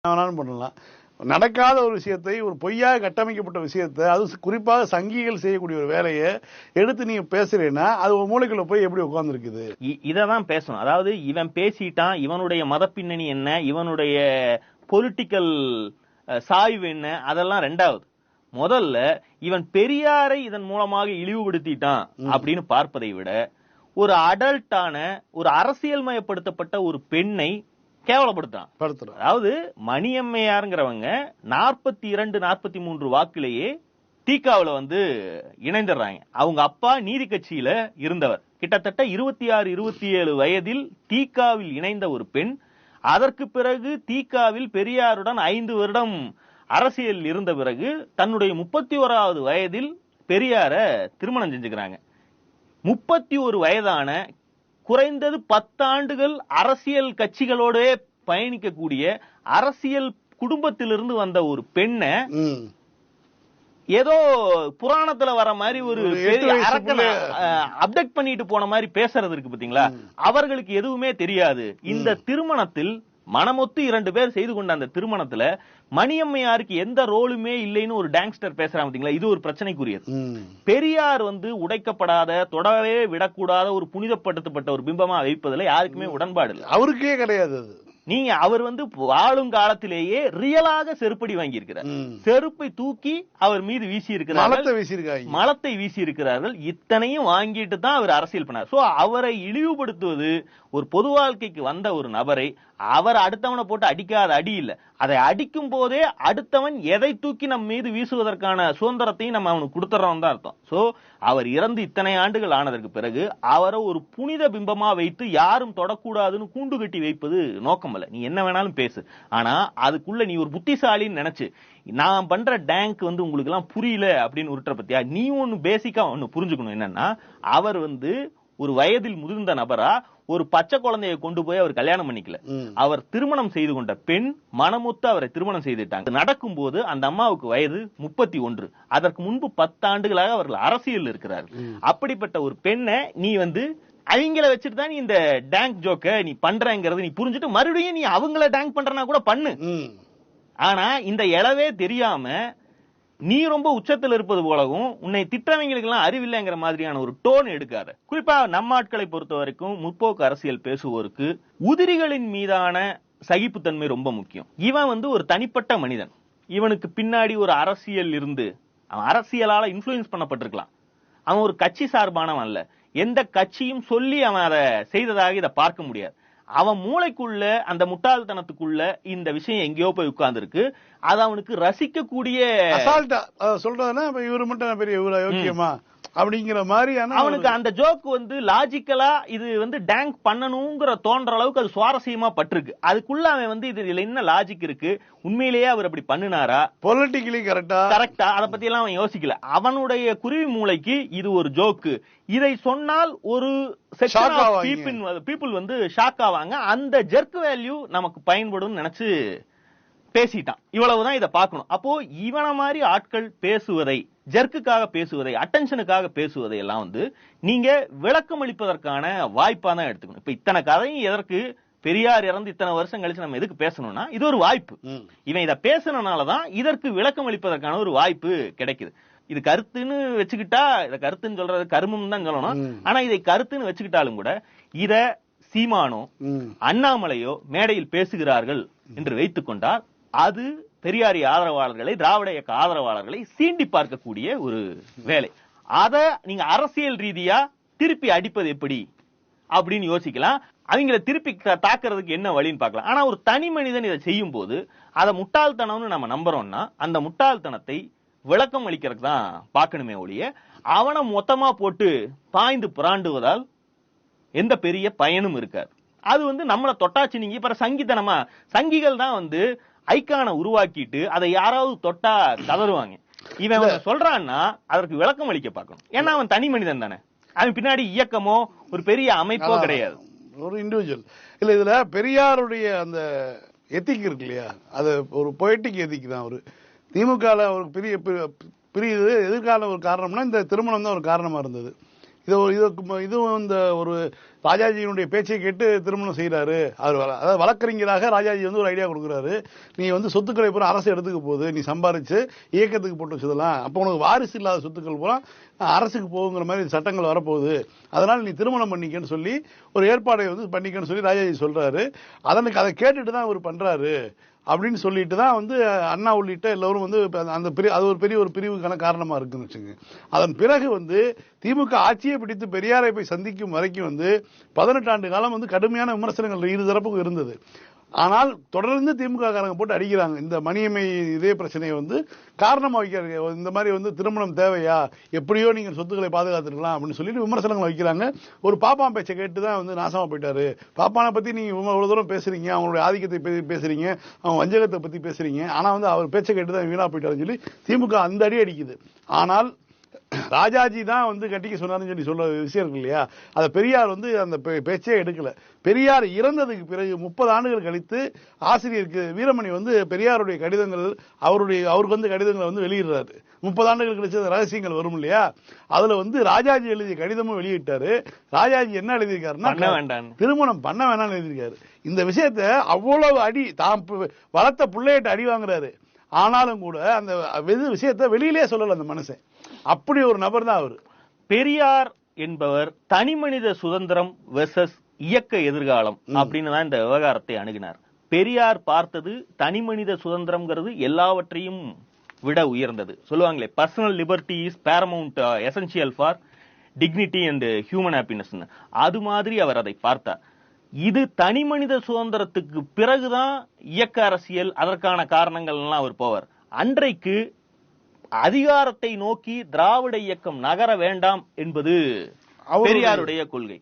வேணாலும் பண்ணலாம். நடக்காத ஒரு விஷயத்தை, ஒரு பொய்யாக கட்டமைக்கப்பட்ட விஷயத்தை, அது குறிப்பாக சங்கிகள் செய்யக்கூடிய ஒரு வேலையை எடுத்து நீங்க பேசுறீங்கன்னா அது ஒரு மூளைக்குள்ள போய் எப்படி உட்கார்ந்துருக்குது? இததான் பேசணும். அதாவது இவன் பேசிட்டான், இவனுடைய மத பின்னணி என்ன, இவனுடைய பொலிட்டிக்கல் சாய்வு என்ன, அதெல்லாம் ரெண்டாவது. முதல்ல இவன் பெரியாரை இதன் மூலமாக இழிவுபடுத்திட்டான் அப்படின்னு பார்ப்பதை விட, ஒரு அடல்ட்டான ஒரு அரசியல் மயப்படுத்தப்பட்ட ஒரு பெண்ணை கேவலப்படுத்தான். அதாவது மணியம்மையாருங்கிறவங்க 42 43 வாக்கிலேயே தீகாவுல இணைந்துடுறாங்க. அவங்க அப்பா நீதி கட்சியில இருந்தவர். கிட்டத்தட்ட 26 27 வயதில் தீகாவில் இணைந்த ஒரு பெண், அதற்கு பிறகு தீகாவில் பெரியாருடன் 5 வருடம் அரசியல் இருந்த பிறகு தன்னுடைய 31வது வயதில் பெரியார திருமணம் செஞ்சுக்கிறாங்க. 31 வயதான குறைந்தது 10 ஆண்டுகள் அரசியல் கட்சிகளோட பயணிக்கக்கூடிய அரசியல் குடும்பத்திலிருந்து வந்த ஒரு பெண்ண ஏதோ புராணத்துல வர மாதிரி ஒரு அரக்கனை அப்டேட் பண்ணிட்டு போன மாதிரி பேசுறது இருக்கு பாத்தீங்களா? அவர்களுக்கு எதுவுமே தெரியாது. இந்த திருமணத்தில் மனமொத்து 2 பேர் செய்து கொண்ட அந்த திருமணத்துல மணியம்மையாருக்கு எந்த ரோலுமே இல்லைன்னு ஒரு டாங்ஸ்டர் பேசுறாங்க பாத்தீங்களா? இது ஒரு பிரச்சனைக்குரியது. பெரியார் உடைக்கப்படாத, தொடவே விடக்கூடாத ஒரு புனிதப்படுத்தப்பட்ட ஒரு பிம்பமா வைப்பதில் யாருக்குமே உடன்பாடு இல்லை. அவருக்கே கிடையாது. நீங்க அவர் வாழும் காலத்திலேயே ரியலாக செருப்படி வாங்கி இருக்கிறார். செருப்பை தூக்கி அவர் மீது வீசி இருக்கிறார்கள், மலத்தை வீசி இருக்கிறார்கள். இத்தனையும் வாங்கிட்டு தான் அவர் அரசியல் பண்ணார். சோ அவரை இழிவுபடுத்துவது, ஒரு பொது வாழ்க்கைக்கு வந்த ஒரு நபரை அவர் அடுத்தவனை போட்டு அடிக்காத அடி இல்ல, அதை அடிக்கும் போதே அடுத்தவன் எதை தூக்கி நம் மீது வீசுவதற்கான சுதந்திரத்தையும் நம்ம அவனுக்கு கொடுத்துறோம் தான் அர்த்தம். சோ அவர் இறந்து இத்தனை ஆண்டுகள் ஆனதற்கு பிறகு அவரை ஒரு புனித பிம்பமா வைத்து யாரும் தொடக்கூடாதுன்னு கூண்டு கட்டி வைப்பது நோக்கம் அல்ல. நீ என்ன வேணாலும் பேசு, ஆனா அதுக்குள்ள நீ ஒரு புத்திசாலின்னு நினைச்சு நான் பண்ற டேங்க் உங்களுக்கு எல்லாம் புரியல அப்படின்னு உருட்டுற பத்தியா? நீ ஒன்னு பேசிக்கா ஒன்னு புரிஞ்சுக்கணும். என்னன்னா அவர் ஒரு வயதில் முதிர்ந்த நபரா ஒரு பச்சை குழந்தையை கொண்டு போய் அவர் கல்யாணம் பண்ணிக்கல. அவர் திருமணம் செய்து கொண்ட பெண் மனமுத்து அவரை திருமணம் செய்துட்டாங்க. நடக்கும் போது அந்த அம்மாவுக்கு வயது 31. அதற்கு முன்பு 10 ஆண்டுகளாக அவர்கள் அரசியல் இருக்கிறார். அப்படிப்பட்ட ஒரு பெண்ணை நீ அவங்கள வச்சுட்டு தான் நீ இந்த டேங்க் ஜோக்க நீ பண்றங்கிறது நீ புரிஞ்சுட்டு மறுபடியும் நீ அவங்கள டேங்க் பண்றனா கூட பண்ணு. ஆனா இந்த இளவே தெரியாம நீ ரொம்ப உச்சத்தில் இருப்பது போலவும் உன்னை திட்டவங்களுக்கு எல்லாம் அறிவில்லைங்கிற மாதிரியான ஒரு டோன் எடுக்காத. குறிப்பா நம்ம ஆட்களை பொறுத்த வரைக்கும் முற்போக்கு அரசியல் பேசுவோருக்கு உதிரிகளின் மீதான சகிப்புத்தன்மை ரொம்ப முக்கியம். இவன் ஒரு தனிப்பட்ட மனிதன். இவனுக்கு பின்னாடி ஒரு அரசியல் இருந்து அவன் அரசியலால இன்ஃபுளுன்ஸ் பண்ணப்பட்டிருக்கலாம். அவன் ஒரு கட்சி சார்பானவன் அல்ல. எந்த கட்சியும் சொல்லி அவன் அதை செய்ததாக இதை பார்க்க முடியாது. அவன் மூளைக்குள்ள அந்த முட்டாள்தனத்துக்குள்ள இந்த விஷயம் எங்கேயோ போய் உட்கார்ந்து இருக்கு. அது அவனுக்கு ரசிக்கக்கூடிய சொல்றதுன்னா இவரு மட்டும் பெரிய யோக்கியமா அப்படிங்கிற மாதிரி அவனுக்கு அந்த ஜோக் லாஜிக்கலா இது டேங்க் பண்ணணுங்கிற தோன்ற அளவுக்கு அது சுவாரஸ்யமா பட்டிருக்கு. அதுக்குள்ள அவன் இதுல என்ன லாஜிக் இருக்கு, உண்மையிலேயே அவர் அப்படி பண்ணினாரா, பொலிட்டிக்கலி கரெக்டா அதை பத்தி எல்லாம் அவன் யோசிக்கல. அவனுடைய குருவி மூளைக்கு இது ஒரு ஜோக்கு, இதை சொன்னால் ஒரு செக்ஷன் ஆஃப் பீப்புள் ஷாக் ஆவாங்க, அந்த ஜெர்க் வேல்யூ நமக்கு பயன்படும் நினைச்சு பேசிட்டான். இவ்வளவுதான் இதை பார்க்கணும். அப்போ இவன மாதிரி ஆட்கள் பேசுவதை, ஜெர்க்குக்காக பேசுவதை, அட்டென்ஷனுக்காக பேசுவதை எல்லாம் நீங்க விளக்கம் அளிப்பதற்கான வாய்ப்பா தான் எடுத்துக்கணும். இப்ப இத்தனை கதையும் எதற்கு, பெரியார் இறந்து இத்தனை வருஷம் கழிச்சு நம்ம எதுக்கு பேசணும்னா இது ஒரு வாய்ப்பு. இவன் இதை பேசணும்னாலதான் இதற்கு விளக்கம் அளிப்பதற்கான ஒரு வாய்ப்பு கிடைக்குது. இது கருத்துன்னு வச்சுக்கிட்டா, இதை கருத்துன்னு சொல்றது கருமம் தான் சொல்லணும். ஆனா இதை கருத்துன்னு வச்சுக்கிட்டாலும் கூட இத சீமானோ அண்ணாமலையோ மேடையில் பேசுகிறார்கள் என்று வைத்துக் கொண்டால் அது பெரியாரி ஆதரவாளர்களை, திராவிட இயக்க ஆதரவாளர்களை சீண்டி பார்க்கக்கூடிய ஒரு வேலை. அத நீங்க அரசியல் ரீதியா திருப்பி அடிப்பது எப்படி அப்படின்னு யோசிக்கலாம். அவங்கள திருப்பி தாக்குறதுக்கு என்ன வழின்னு பார்க்கலாம். ஆனா ஒரு தனி மனிதன் இதை செய்யும் போது அதை முட்டாள்தனம்னு நம்ம நம்புறோம்னா அந்த முட்டாள்தனத்தை விளக்கம் அளிக்கிறதுக்கு தான் பார்க்கணுமே ஒழிய அவனை மொத்தமா போட்டு பாய்ந்து புராண்டுவதால் எந்த பெரிய பயனும் இருக்காது. அது நம்மளை தொட்டாச்சு. நீங்க இப்ப சங்கித்தனமா சங்கிகள் தான் ஐக்கான உருவாக்கிட்டு அதை யாராவது தொட்டா கதறுவாங்க. இவன் சொல்றான்னா அதற்கு விளக்கம் அளிக்க பார்க்கணும். ஏன்னா அவன் தனி மனிதன் தானே, அவன் பின்னாடி இயக்கமோ ஒரு பெரிய அமைப்போ கிடையாது, ஒரு இண்டிவிஜுவல் இல்ல. இதுல பெரியாருடைய அந்த எத்திக் இருக்கு இல்லையா, அது ஒரு பொயட்டிக் எத்திக் தான். ஒரு திமுக ஒரு பெரிய பிரியுது எதிர்கால ஒரு காரணம்னா இந்த திருமணம் தான் ஒரு காரணமா இருந்தது. இதுவும் இந்த ஒரு ராஜாஜியினுடைய பேச்சை கேட்டு திருமணம் செய்யறாரு. அதாவது வழக்கறிஞராக ராஜாஜி வந்து ஒரு ஐடியா கொடுக்குறாரு. நீ வந்து சொத்துக்களை பூரா அரசு எடுத்துக்க போகுது, நீ சம்பாரிச்சு இயக்கத்துக்கு போட்டு வச்சதெல்லாம், அப்போ உனக்கு வாரிசு இல்லாத சொத்துக்கள் பூரா அரசுக்கு போகுங்கிற மாதிரி சட்டங்கள் வரப்போகுது, அதனால நீ திருமணம் பண்ணிக்கன்னு சொல்லி ஒரு ஏற்பாடை வந்து பண்ணிக்கன்னு சொல்லி ராஜாஜி சொல்றாரு. அதனுக்கு அதை கேட்டுட்டு தான் அவர் பண்றாரு அப்படின்னு சொல்லிட்டு தான் வந்து அண்ணா உள்ளிட்ட எல்லோரும் வந்து அந்த அது ஒரு பெரிய ஒரு பிரிவுக்கான காரணமா இருக்குன்னு வச்சுங்க. அதன் பிறகு வந்து திமுக ஆட்சியை பிடித்து பெரியாரை போய் சந்திக்கும் வரைக்கும் வந்து 18 ஆண்டு காலம் வந்து கடுமையான விமர்சனங்கள் இரு தரப்புக்கும் இருந்தது. ஆனால் தொடர்ந்து திமுக காரங்க போட்டு அடிக்கிறாங்க. இந்த மணியம்மை இதே பிரச்சனையை வந்து காரணமா வைக்கிறாங்க. இந்த மாதிரி வந்து திருமணம் தேவையா, எப்படியோ நீங்க சொத்துக்களை பாதுகாத்துக்கலாம் அப்படின்னு சொல்லிட்டு விமர்சனங்கள் வைக்கிறாங்க. ஒரு பாப்பான் பேச்சை கேட்டு தான் வந்து நாசமா போயிட்டாரு. பாப்பானை பத்தி நீங்க இவ்வளவு தூரம் பேசுறீங்க, அவங்களுடைய ஆதிக்கத்தை பேசுறீங்க, அவங்க வஞ்சகத்தை பத்தி பேசுறீங்க, ஆனா வந்து அவர் பேச்சை கேட்டு தான் வீணா போயிட்டாருன்னு சொல்லி திமுக அந்த அடி அடிக்குது. ஆனால் ராஜாஜி தான் வந்து கட்டிக்க சொன்னார்னு சொல்லி சொல்ல விஷயம் இருக்கு இல்லையா, அதை பெரியார் வந்து அந்த பேச்சே எடுக்கல. பெரியார் இறந்ததுக்கு பிறகு 30 ஆண்டுகள் கழித்து ஆசிரியருக்கு வீரமணி வந்து பெரியாருடைய கடிதங்கள் அவருக்கு வந்து கடிதங்களை வந்து வெளியிடுறாரு. 30 ஆண்டுகள் கழிச்சு ரகசியங்கள் வரும் இல்லையா, அதுல வந்து ராஜாஜி எழுதிய கடிதமும் வெளியிட்டாரு. ராஜாஜி என்ன எழுதியிருக்காருன்னா, திருமணம் பண்ண வேணாம்னு எழுதியிருக்காரு. இந்த விஷயத்த அவ்வளவு அடி தாம் வளர்த்த பிள்ளையிட்ட அடி வாங்குறாரு. ஆனாலும் கூட அந்த விஷயத்த வெளியிலே சொல்லல அந்த மனுஷன். அப்படி ஒரு நபர் தான் அவர். பெரியார் என்பவர் தனி மனித சுதந்திரம் வெர்சஸ் இயக்க எதிர்காலம் அப்படின்னு தான் இந்த விவகாரத்தை அணுகினார். பெரியார் பார்த்தது தனி மனித சுதந்திரம்ங்கிறது எல்லாவற்றையும் விட உயர்ந்தது. சொல்லுவாங்களே, personal liberty is paramount essential for dignity and human happiness. அது மாதிரி அவர் அதை பார்த்தார். இது தனி மனித சுதந்திரத்துக்கு பிறகுதான் இயக்க அரசியல், அதற்கான காரணங்கள் எல்லாம் அவர் போவார். அன்றைக்கு அதிகாரத்தை நோக்கி திராவிட இயக்கம் நகர வேண்டாம் என்பது பெரியாருடைய கொள்கை.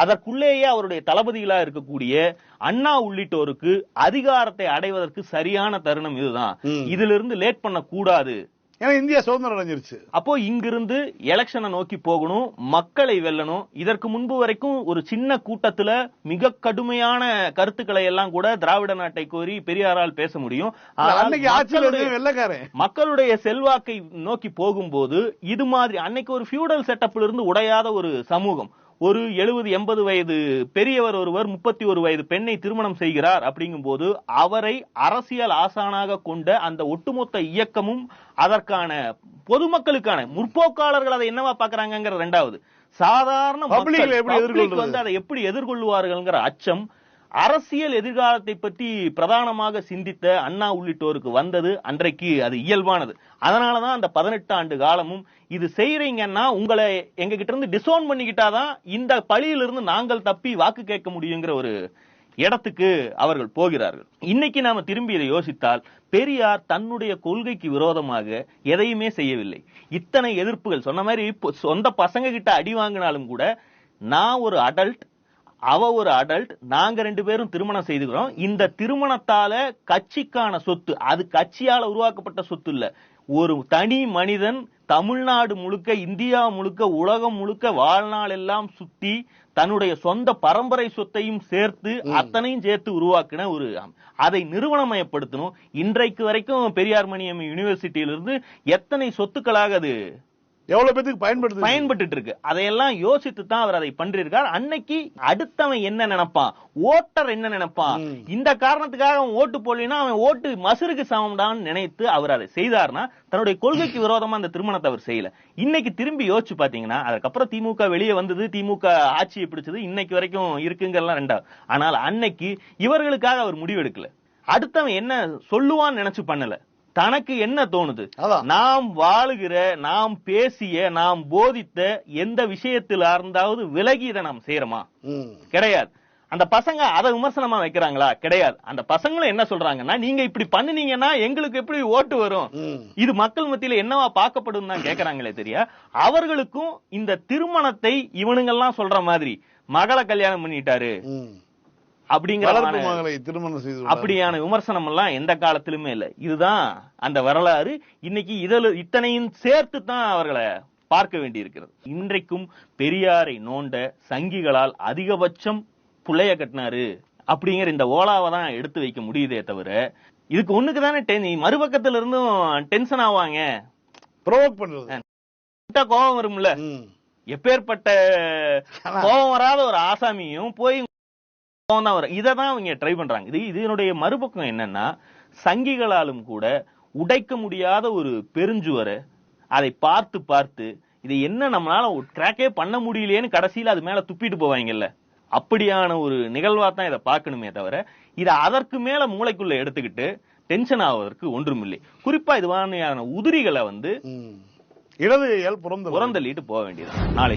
அதற்குள்ளேயே அவருடைய தளபதிகளா இருக்கக்கூடிய அண்ணா உள்ளிட்டோருக்கு அதிகாரத்தை அடைவதற்கு சரியான தருணம் இதுதான், இதிலிருந்து லேட் பண்ண கூடாது. ஏன்னா இந்தியா சுதந்திரம் அடைஞ்சிருச்சு. அப்போ இங்கிருந்து எலெக்ஷனை நோக்கி போகணும், மக்களை வெல்லணும். இதற்கு முன்பு வரைக்கும் ஒரு சின்ன கூட்டத்துல மிக கடுமையான கருத்துக்களை எல்லாம் கூட திராவிட நாட்டை கோரி பெரியாரால் பேச முடியும். மக்களுடைய செல்வாக்கை நோக்கி போகும்போது இது மாதிரி அன்னைக்கு ஒரு ஃபியூடல் செட்டப்ல இருந்து உடையாத ஒரு சமூகம், ஒரு 70-80 வயது பெரியவர் ஒருவர் 31 வயது பெண்ணை திருமணம் செய்கிறார். அப்படிங்கும் போது அவரை அரசியல் ஆசானாக கொண்ட அந்த ஒட்டுமொத்த இயக்கமும் அதற்கான பொதுமக்களுக்கான முற்போக்காளர்கள் அதை என்னவா பாக்குறாங்க, ரெண்டாவது சாதாரண வந்து அதை எப்படி எதிர்கொள்வார்கள் அச்சம், அரசியல் எதிர்காலத்தை பற்றி பிரதானமாக சிந்தித்த அண்ணா உள்ளிட்டோருக்கு வந்தது அன்றைக்கு. அது இயல்பானது. அதனாலதான் அந்த 18 ஆண்டு காலமும் இது செய்யறீங்கன்னா உங்களை எங்க கிட்ட இருந்து டிசோன் பண்ணிக்கிட்டாதான் இந்த பழியிலிருந்து நாங்கள் தப்பி வாக்கு கேட்க முடியுங்கிற ஒரு இடத்துக்கு அவர்கள் போகிறார்கள். இன்னைக்கு நாம திரும்பி இதை யோசித்தால் பெரியார் தன்னுடைய கொள்கைக்கு விரோதமாக எதையுமே செய்யவில்லை. இத்தனை எதிர்ப்புகள் சொன்ன மாதிரி சொந்த பசங்க கிட்ட அடி வாங்கினாலும் கூட, நான் ஒரு அடல்ட், அவ ஒரு அடல்ட், நாங்க 2 பேரும் திருமணம் செய்துக்கிறோம், இந்த திருமணத்தால கட்சிக்கான சொத்து, அது கட்சியால உருவாக்கப்பட்ட சொத்து இல்ல, ஒரு தனி மனிதன் தமிழ்நாடு முழுக்க, இந்தியா முழுக்க, உலகம் முழுக்க வாழ்நாள் எல்லாம் சுத்தி தன்னுடைய சொந்த பரம்பரை சொத்தையும் சேர்த்து அத்தனையும் சேர்த்து உருவாக்கின ஒரு, அதை நிறுவனமயப்படுத்தணும். இன்றைக்கு வரைக்கும் பெரியார் மணியம்மை யூனிவர்சிட்டியிலிருந்து எத்தனை சொத்துக்களாக அது எவ்வளவு பேருக்கு பயன்பட்டு இருக்கு. அதையெல்லாம் யோசித்து தான் அவர் அதை பண்றார். அன்னைக்கு அடுத்தவன் என்ன நினைப்பான், ஓட்டர் என்ன நினைப்பான், இந்த காரணத்துக்காக அவன் ஓட்டு போடலினா அவன் ஓட்டு மசுருக்கு சமம்டான்னு நினைத்து அவர் அதை செய்தார்னா தன்னுடைய கொள்கைக்கு விரோதமா அந்த திருமணத்தை அவர் செய்யல. இன்னைக்கு திரும்பி யோசிச்சு பாத்தீங்கன்னா, அதுக்கப்புறம் திமுக வெளியே வந்தது, திமுக ஆட்சியை பிடிச்சது, இன்னைக்கு வரைக்கும் இருக்குங்கெல்லாம் ரெண்டாவது. ஆனால் அன்னைக்கு இவர்களுக்காக அவர் முடிவெடுக்கல. அடுத்தவன் என்ன சொல்லுவான்னு நினைச்சு பண்ணல. தனக்கு என்ன தோணுது, நாம் வாழுகிற, நாம் பேசிய, நாம் போதித்த எந்த விஷயத்தில் இருந்தாவது விலகி இதை நாம் செய்யறோமா? கிடையாது. அந்த பசங்க அதை விமர்சனமா வைக்கிறாங்களா? கிடையாது. அந்த பசங்களும் என்ன சொல்றாங்கன்னா, நீங்க இப்படி பண்ணுனீங்கன்னா எங்களுக்கு எப்படி ஓட்டு வரும், இது மக்கள் மத்தியில என்னவா பார்க்கப்படும் தான் கேட்கறாங்களே தெரியா. அவர்களுக்கும் இந்த திருமணத்தை இவனுங்கெல்லாம் சொல்ற மாதிரி மகளை கல்யாணம் பண்ணிட்டாரு அப்படியான விமர்சனம் எல்லாம் எந்த காலத்திலுமே இல்ல. இதுதான் அந்த வரலாறு. இன்னைக்கு இத்தனையும் சேர்த்து தான் அவர்களை பார்க்க வேண்டி இருக்கிறது. இன்றைக்கும் பெரியாரை நோண்ட சங்கிகளால் அதிகபட்சம் புள்ளைய கட்டினாரு அப்படிங்கிற இந்த ஓலாவை தான் எடுத்து வைக்க முடியுதே தவிர, இதுக்கு ஒண்ணுக்கு தானே மறுபக்கத்துல இருந்தும் டென்ஷன் ஆவாங்க, ப்ரோவோக் பண்றது, கோபம் வரும்ல. எப்பேற்பட்ட கோபம் வராத ஒரு ஆசாமியும் போய் கோபம் தான் வரும். இதான் அவங்க ட்ரை பண்றாங்க. இதனுடைய மறுபக்கம் என்னன்னா, சங்கிகளாலும் கூட உடைக்க முடியாத ஒரு பெருஞ்சுவரை அதை பார்த்து பார்த்து இதை என்ன நம்மளால கிராக்கே பண்ண முடியலையேன்னு கடைசியில அது மேல துப்பிட்டு போவாங்கல்ல, அப்படியான ஒரு நிகழ்வா தான் இதை பார்க்கணுமே தவிர இதை அதற்கு மேல மூளைக்குள்ள எடுத்துக்கிட்டு டென்ஷன் ஆவதற்கு ஒன்றுமில்லை. குறிப்பா இதுவான உதிரிகளை வந்து இடது புறந்தள்ளிட்டு போக வேண்டியது நாளை